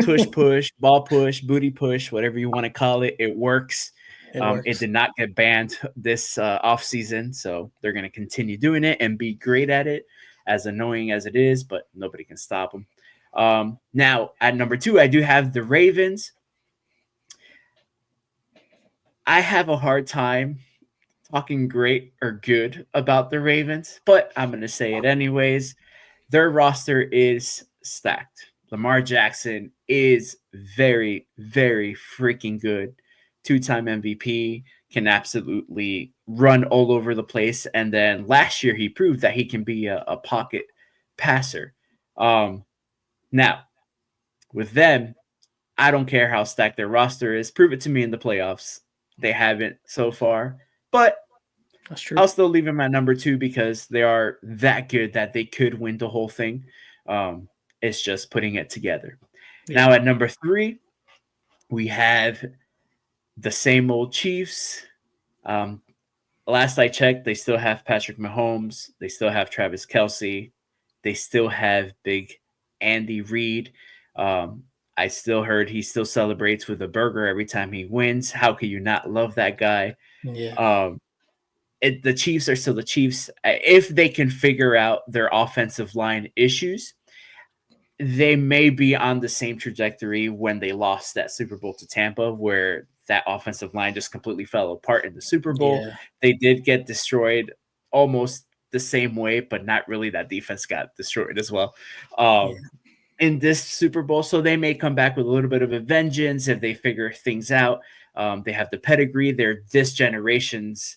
tush push, ball push, booty push, whatever you want to call it. It works. it It works. did not get banned this off season, so they're going to continue doing it and be great at it. As annoying as it is, but nobody can stop them. Now at number two, I do have the Ravens. I have a hard time talking great or good about the Ravens, but I'm going to say it anyways. Their roster is stacked. Lamar Jackson is very, very freaking good. Two-time MVP, can absolutely run all over the place. And then last year, he proved that he can be a pocket passer. Now, with them, I don't care how stacked their roster is. Prove it to me in the playoffs. They haven't so far. But That's true. I'll still leave them at number two because they are that good that they could win the whole thing. Um, it's just putting it together. Yeah. Now at number three, we have the same old Chiefs. Um, last I checked, they still have Patrick Mahomes. They still have Travis Kelsey. They still have big Andy Reid. Um, I still heard he still celebrates with a burger every time he wins. How could you not love that guy? Yeah. Um, the Chiefs are still the Chiefs. If they can figure out their offensive line issues, they may be on the same trajectory when they lost that Super Bowl to Tampa, where that offensive line just completely fell apart in the Super Bowl. Yeah. They did get destroyed almost the same way, but not really. That defense got destroyed as well. Yeah. In this Super Bowl, so they may come back with a little bit of a vengeance if they figure things out. They have the pedigree. They're this generation's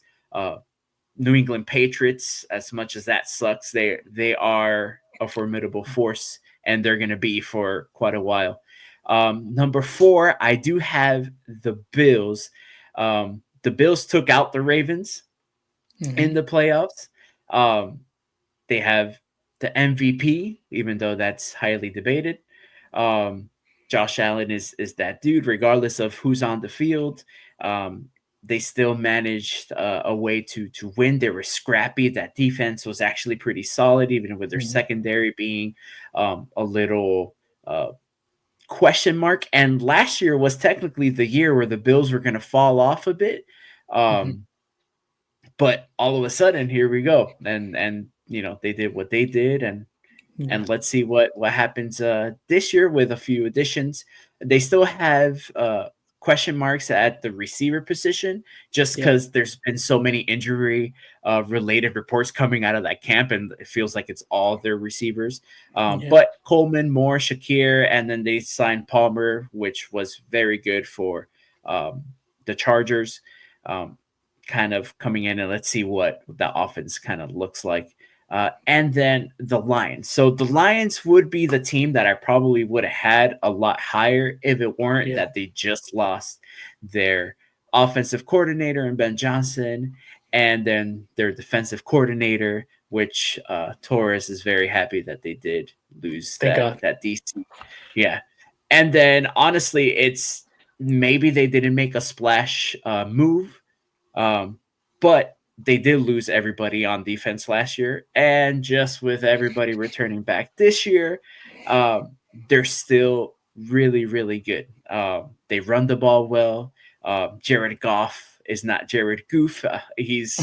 New England Patriots. As much as that sucks, they are a formidable force, and they're going to be for quite a while. Number four, I do have the Bills. The Bills took out the Ravens in Hmm. the playoffs. Um, they have the MVP, even though that's highly debated. Um, Josh Allen is that dude, regardless of who's on the field. Um, they still managed a way to win. They were scrappy. That defense was actually pretty solid, even with their Mhm. secondary being a little question mark. And last year was technically the year where the Bills were going to fall off a bit. Mhm. Um, but all of a sudden, here we go, and they did what they did, Yeah. and let's see what happens this year with a few additions. They still have question marks at the receiver position, just Yep. because there's been so many injury related reports coming out of that camp, and it feels like it's all their receivers. Yeah. But Coleman, Moore, Shakir, and then they signed Palmer, which was very good for um, the Chargers. Um, Kind of coming in, and let's see what that offense kind of looks like. And then the Lions. So the Lions would be the team that I probably would have had a lot higher if it weren't Yeah. that they just lost their offensive coordinator and Ben Johnson, and then their defensive coordinator, which Torres is very happy that they did lose Thank God. that DC. Yeah. And then honestly, it's maybe they didn't make a splash move, but they did lose everybody on defense last year, and just with everybody returning back this year, they're still really, really good. They run the ball well. Jared Goff is not Jared Goof. He's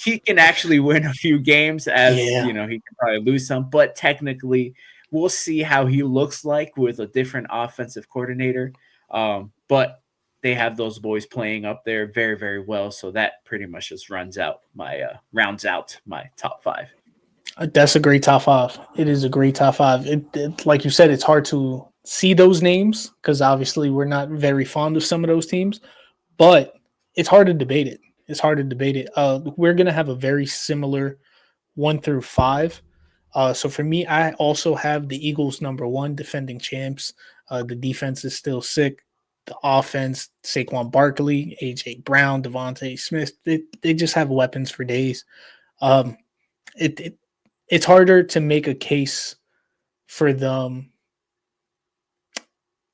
he can actually win a few games, as Yeah. he can probably lose some, but technically we'll see how he looks like with a different offensive coordinator. But they have those boys playing up there very, very well, so that pretty much just rounds out my top five. That's a great top five. It is a great top five. Like you said, it's hard to see those names because obviously we're not very fond of some of those teams, but it's hard to debate it. It's hard to debate it. We're gonna have a very similar 1 through 5. So for me, I also have the Eagles number one, defending champs. The defense is still sick. The offense, Saquon Barkley, AJ Brown, Devontae Smith, they just have weapons for days. Um, it it's harder to make a case for them.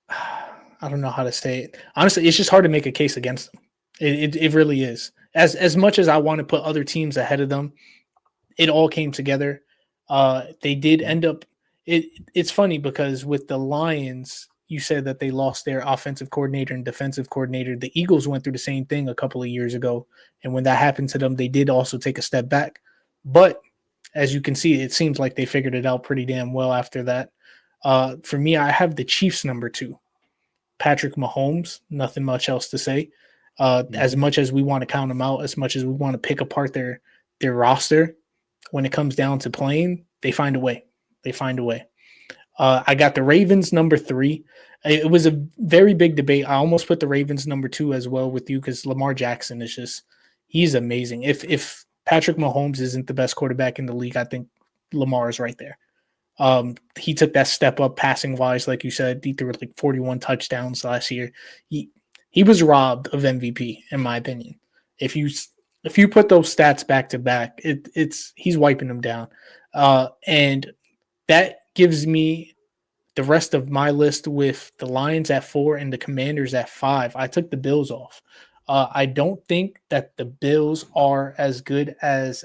I don't know how to say it. Honestly, it's just hard to make a case against them. It really is. As much as I want to put other teams ahead of them, it all came together. They did end up. It's funny because with the Lions, you said that they lost their offensive coordinator and defensive coordinator. The Eagles went through the same thing a couple of years ago, and when that happened to them, they did also take a step back. But as you can see, it seems like they figured it out pretty damn well after that. For me, I have the Chiefs number two, Patrick Mahomes. Nothing much else to say. As Mhm. much as we want to count them out, as much as we want to pick apart their roster, when it comes down to playing, they find a way. They find a way. I got the Ravens number three. It was a very big debate. I almost put the Ravens number two as well with you because Lamar Jackson is just he's amazing. If Patrick Mahomes isn't the best quarterback in the league, I think Lamar is right there. He took that step up passing wise, like you said. He threw like 41 touchdowns last year. He was robbed of MVP, in my opinion. If you if you put those stats back to back, it's he's wiping them down, and that gives me the rest of my list with the Lions at 4 and the Commanders at 5. I took the Bills off. I don't think that the Bills are as good as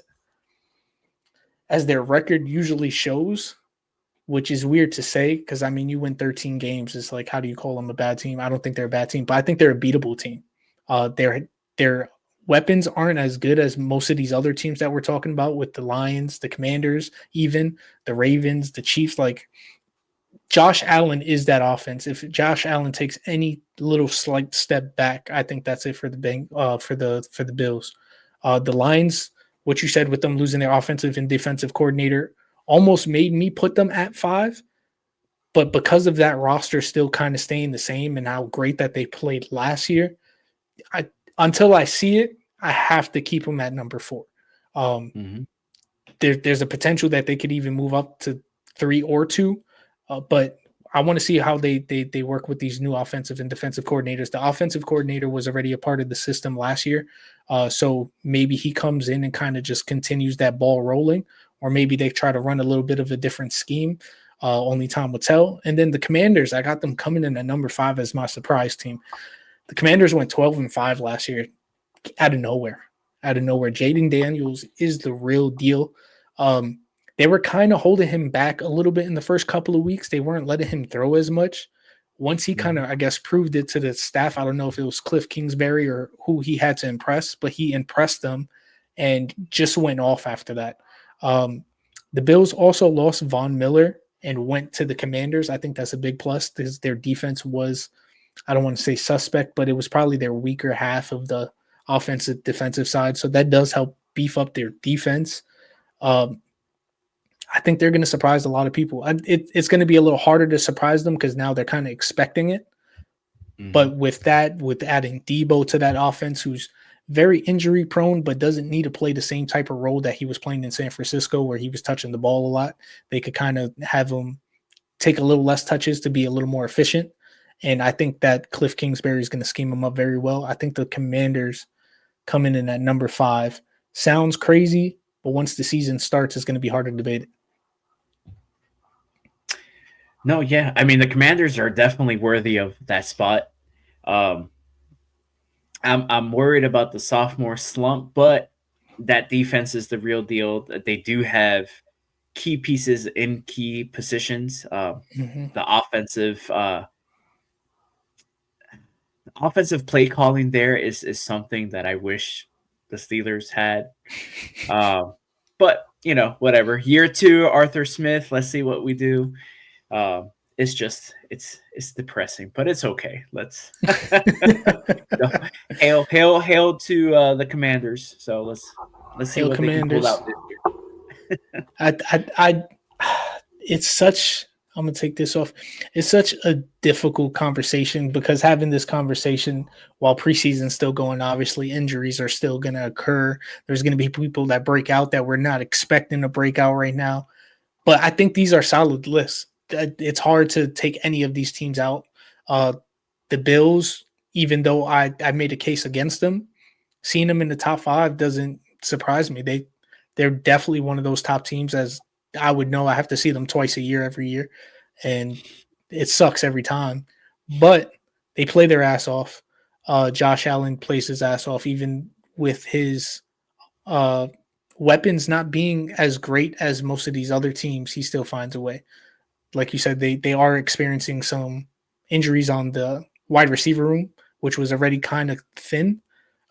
their record usually shows, which is weird to say because I mean you win 13 games. It's like how do you call them a bad team? I don't think they're a bad team, but I think they're a beatable team. Their weapons aren't as good as most of these other teams that we're talking about with the Lions, the Commanders, even the Ravens, the Chiefs. Like Josh Allen is that offense. If Josh Allen takes any little slight step back, I think that's it for for the Bills. The Lions, what you said with them losing their offensive and defensive coordinator, almost made me put them at 5. But because of that roster still kind of staying the same and how great that they played last year, I until I see it, I have to keep them at number 4. Um, Mhm. there's a potential that they could even move up to 3 or 2, but I want to see how they work with these new offensive and defensive coordinators. The offensive coordinator was already a part of the system last year, so maybe he comes in and kind of just continues that ball rolling, or maybe they try to run a little bit of a different scheme. Only time will tell. And then the Commanders, I got them coming in at number 5 as my surprise team. The Commanders went 12-5 last year out of nowhere. Out of nowhere. Jaden Daniels is the real deal. They were kind of holding him back a little bit in the first couple of weeks. They weren't letting him throw as much. Once he kind of, I guess, proved it to the staff, I don't know if it was Cliff Kingsbury or who he had to impress, but he impressed them and just went off after that. The Bills also lost Von Miller and went to the Commanders. I think that's a big plus because their defense was, I don't want to say suspect, but it was probably their weaker half of the offensive defensive side. So that does help beef up their defense. I think they're going to surprise a lot of people. It's going to be a little harder to surprise them because now they're kind of expecting it. Mm-hmm. But with adding Debo to that offense, who's very injury prone, but doesn't need to play the same type of role that he was playing in San Francisco, where he was touching the ball a lot, they could kind of have him take a little less touches to be a little more efficient. And I think that Cliff Kingsbury is going to scheme him up very well. I think the Commanders coming in at number 5 sounds crazy, but once the season starts, it's going to be hard to debate it. No, yeah. I mean, the Commanders are definitely worthy of that spot. I'm worried about the sophomore slump, but that defense is the real deal. They do have key pieces in key positions. The offensive play calling there is something that I wish the Steelers had. But whatever. Year 2, Arthur Smith. Let's see what we do. It's depressing, but it's okay. Let's hail to the Commanders. So let's see what Commanders. They can pull out this year. It's such. I'm gonna take this off. It's such a difficult conversation because having this conversation while preseason's still going, obviously injuries are still gonna occur. There's gonna be people that break out that we're not expecting to break out right now. But I think these are solid lists. It's hard to take any of these teams out. The Bills, even though I made a case against them, seeing them in the top 5 doesn't surprise me. They're definitely one of those top teams, as I would know. I have to see them twice a year every year, and it sucks every time. But they play their ass off. Josh Allen plays his ass off, even with his weapons not being as great as most of these other teams. He still finds a way. Like you said, they are experiencing some injuries on the wide receiver room, which was already kind of thin.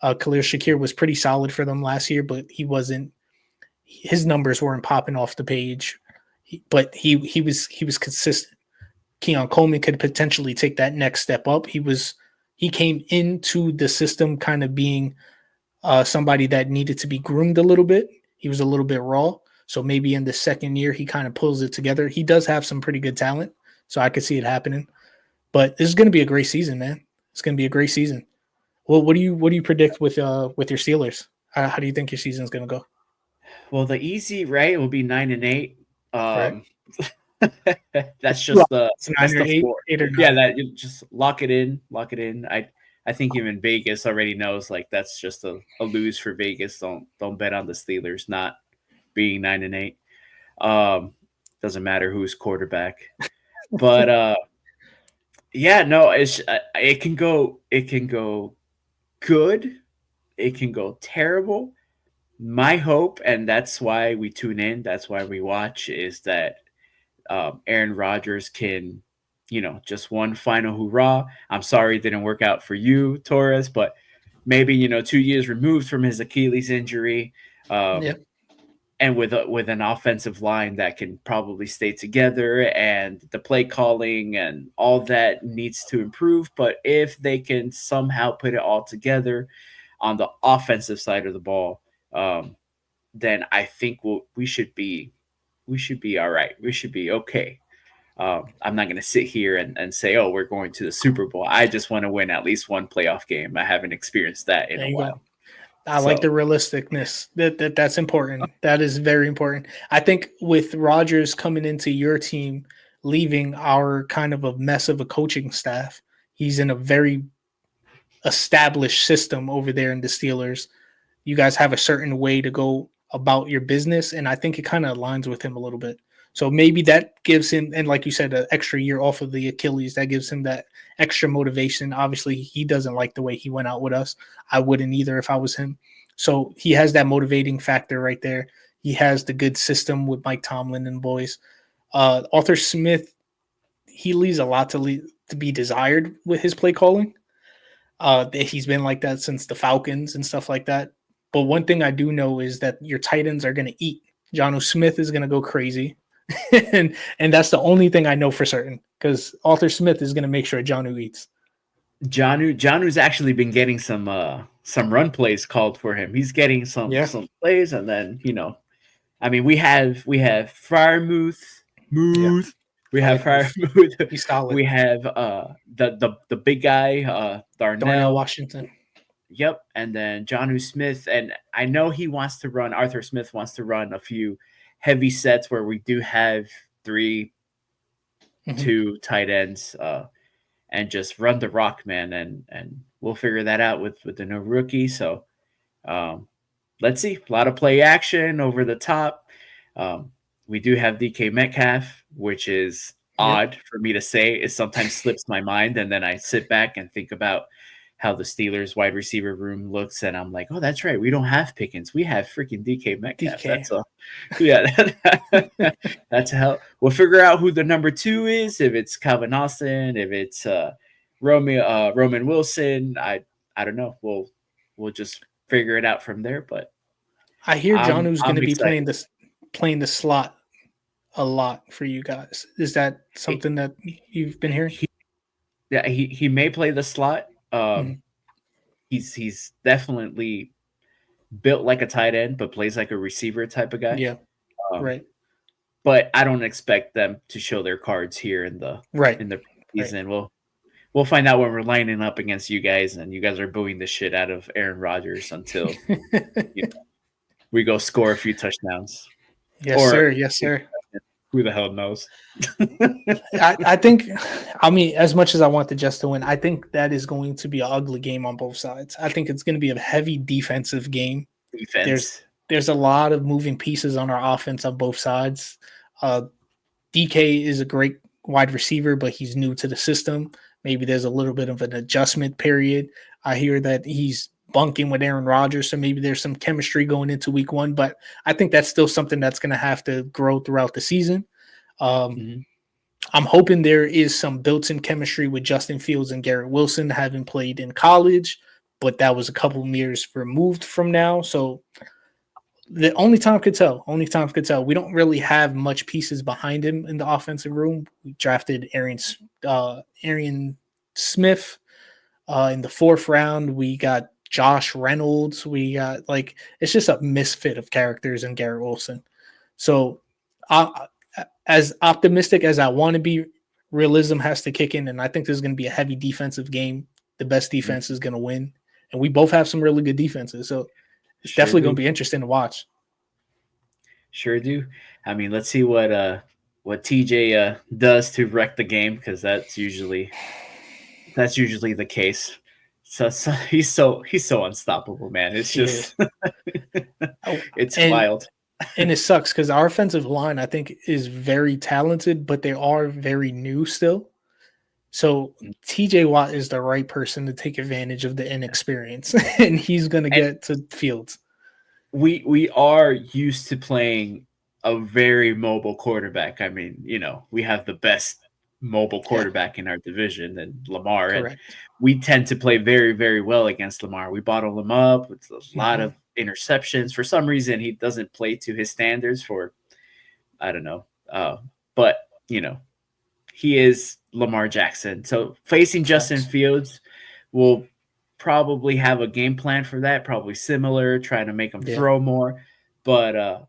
Khalil Shakir was pretty solid for them last year, but his numbers weren't popping off the page. But he was consistent. Keon Coleman could potentially take that next step up. He came into the system kind of being somebody that needed to be groomed a little bit. He was a little bit raw. So maybe in the second year, he kind of pulls it together. He does have some pretty good talent, so I could see it happening. But this is going to be a great season, man. It's going to be a great season. Well, what do you predict with your Steelers? How do you think your season is going to go? Well, the easy will be 9-8. Right. That's just the 9 or 8, 8 or 9. Yeah, that you just lock it in. I think even Vegas already knows that's just a lose for Vegas. Don't bet on the Steelers not being 9-8. Doesn't matter who's quarterback, but it can go good, it can go terrible. My hope, and that's why we tune in, that's why we watch, is that Aaron Rodgers can, just one final hurrah. I'm sorry it didn't work out for you, Torres, but maybe 2 years removed from his Achilles injury. And with an offensive line that can probably stay together, and the play calling and all that needs to improve. But if they can somehow put it all together on the offensive side of the ball, then I think we should be all right. We should be okay. I'm not going to sit here and say, oh, we're going to the Super Bowl. I just want to win at least one playoff game. I haven't experienced that in a while. I like the realisticness. That's important. That is very important. I think with Rodgers coming into your team, leaving our kind of a mess of a coaching staff, he's in a very established system over there in the Steelers. You guys have a certain way to go about your business, and I think it kind of aligns with him a little bit. So maybe that gives him, and like you said, an extra year off of the Achilles, that gives him that extra motivation. Obviously, he doesn't like the way he went out with us. I wouldn't either if I was him. So he has that motivating factor right there. He has the good system with Mike Tomlin and boys. Arthur Smith, he leaves a lot to be desired with his play calling. He's been like that since the Falcons and stuff like that. But one thing I do know is that your tight ends are going to eat. Jonnu Smith is going to go crazy. and that's the only thing I know for certain because Arthur Smith is going to make sure Jonnu eats. Jonu's actually been getting some run plays called for him. He's getting some plays, and then I mean we have Freiermuth, Yeah. we have Freiermuth. He's solid. We have the big guy Darnell Washington. Yep, and then Jonnu Smith, and I know he wants to run. Arthur Smith wants to run a few heavy sets where we do have 3, 2 tight ends, and just run the rock, man, and we'll figure that out with the new rookie. So, let's see, a lot of play action over the top. We do have DK Metcalf, which is odd for me to say. It sometimes slips my mind, and then I sit back and think about how the Steelers wide receiver room looks, and I'm like, oh, that's right. We don't have Pickens. We have freaking DK Metcalf. That's hell. We'll figure out who the number 2 is, if it's Calvin Austin, if it's Roman Wilson. I don't know. We'll just figure it out from there. But I hear Jonnu's going to be playing the slot a lot for you guys. Is that something that you've been hearing? He may play the slot. He's definitely built like a tight end, but plays like a receiver type of guy. Yeah, right. But I don't expect them to show their cards here in the season. Right. We'll find out when we're lining up against you guys, and you guys are booing the shit out of Aaron Rodgers until we go score a few touchdowns. Yes, sir. Who the hell knows? I think, I mean, as much as I want the Jets to win, I think that is going to be an ugly game on both sides. I think it's going to be a heavy defensive game. There's a lot of moving pieces on our offense on both sides. DK is a great wide receiver, but he's new to the system. Maybe there's a little bit of an adjustment period. I hear that he's bunking with Aaron Rodgers, so maybe there's some chemistry going into week 1, but I think that's still something that's going to have to grow throughout the season. I'm hoping there is some built-in chemistry with Justin Fields and Garrett Wilson, having played in college, but that was a couple of years removed from now, so the only time could tell. We don't really have much pieces behind him in the offensive room. We drafted Arian Smith in the 4th round. We got Josh Reynolds. We got it's just a misfit of characters in Garrett Wilson. So as optimistic as I want to be, realism has to kick in, and I think there's going to be a heavy defensive game. The best defense is going to win, and we both have some really good defenses. So it's definitely going to be interesting to watch. Sure do. I mean, let's see what TJ does to wreck the game, because that's usually the case. So he's so unstoppable, man. It's just it's wild. And it sucks because our offensive line, I think, is very talented, but they are very new still. So TJ Watt is the right person to take advantage of the inexperience, and he's going to get to Fields. We are used to playing a very mobile quarterback. I mean, we have the best mobile quarterback in our division, and Lamar. Correct. And we tend to play very, very well against Lamar. We bottle him up with a lot of interceptions. For some reason, he doesn't play to his standards for, I don't know. But, he is Lamar Jackson. So facing Justin Fields, we'll probably have a game plan for that, probably similar, trying to make him throw more. But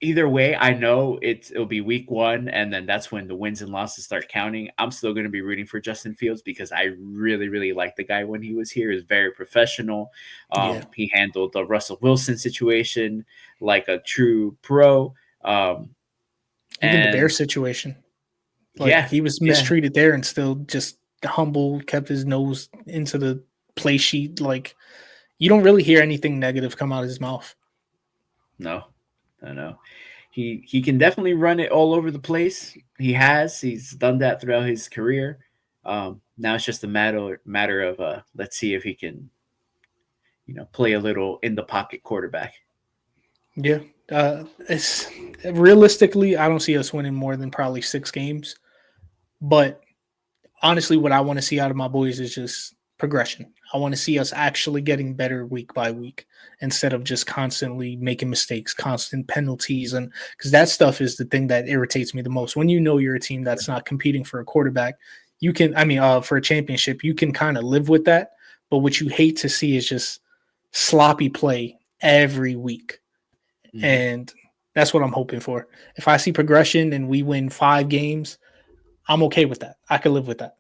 either way, I know it'll be week 1, and then that's when the wins and losses start counting. I'm still going to be rooting for Justin Fields because I really, really liked the guy when he was here. He was very professional. He handled the Russell Wilson situation like a true pro. Even the Bears situation. He was mistreated there and still just humble, kept his nose into the play sheet. You don't really hear anything negative come out of his mouth. No. he can definitely run it all over the place. He's done that throughout his career. Now it's just a matter of let's see if he can play a little in the pocket quarterback. Yeah. It's realistically, I don't see us winning more than probably 6 games. But honestly, what I want to see out of my boys is just progression. I want to see us actually getting better week by week instead of just constantly making mistakes, constant penalties. And because that stuff is the thing that irritates me the most. When you know you're a team that's not competing for a quarterback, you can, for a championship, you can kind of live with that. But what you hate to see is just sloppy play every week. Mhm. And that's what I'm hoping for. If I see progression and we win 5 games, I'm okay with that. I can live with that.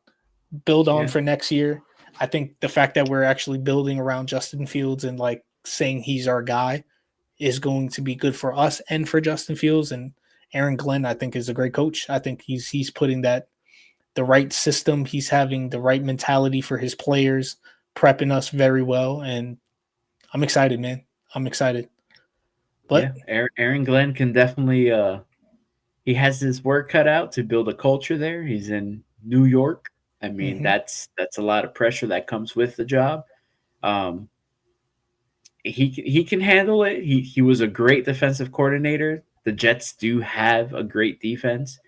Build on Yeah, for next year. I think the fact that we're actually building around Justin Fields and like saying he's our guy is going to be good for us and for Justin Fields. And Aaron Glenn, I think, is a great coach. I think he's putting that the right system. He's having the right mentality for his players, prepping us very well. And I'm excited, man. I'm excited. yeah. But Aaron Glenn can definitely he has his work cut out to build a culture there. He's in New York. I mean, mhm, that's a lot of pressure that comes with the job. Um, he can handle it. He was a great defensive coordinator. The Jets do have a great defense.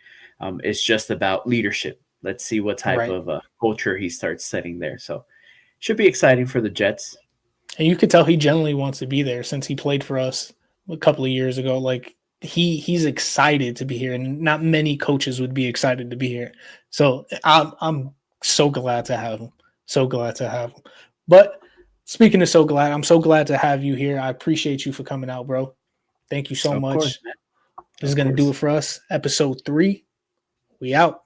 It's just about leadership. Let's see what type right. of culture he starts setting there. So should be exciting for the Jets. And you could tell he genuinely wants to be there since he played for us a couple of years ago. Like he's excited to be here, and not many coaches would be excited to be here. So I'm so glad to have him. So glad to have him. But speaking of so glad, I'm so glad to have you here. I appreciate you for coming out, bro. Thank you so Of course, much. man. This is Of gonna do course. it for us. Episode 3. We out.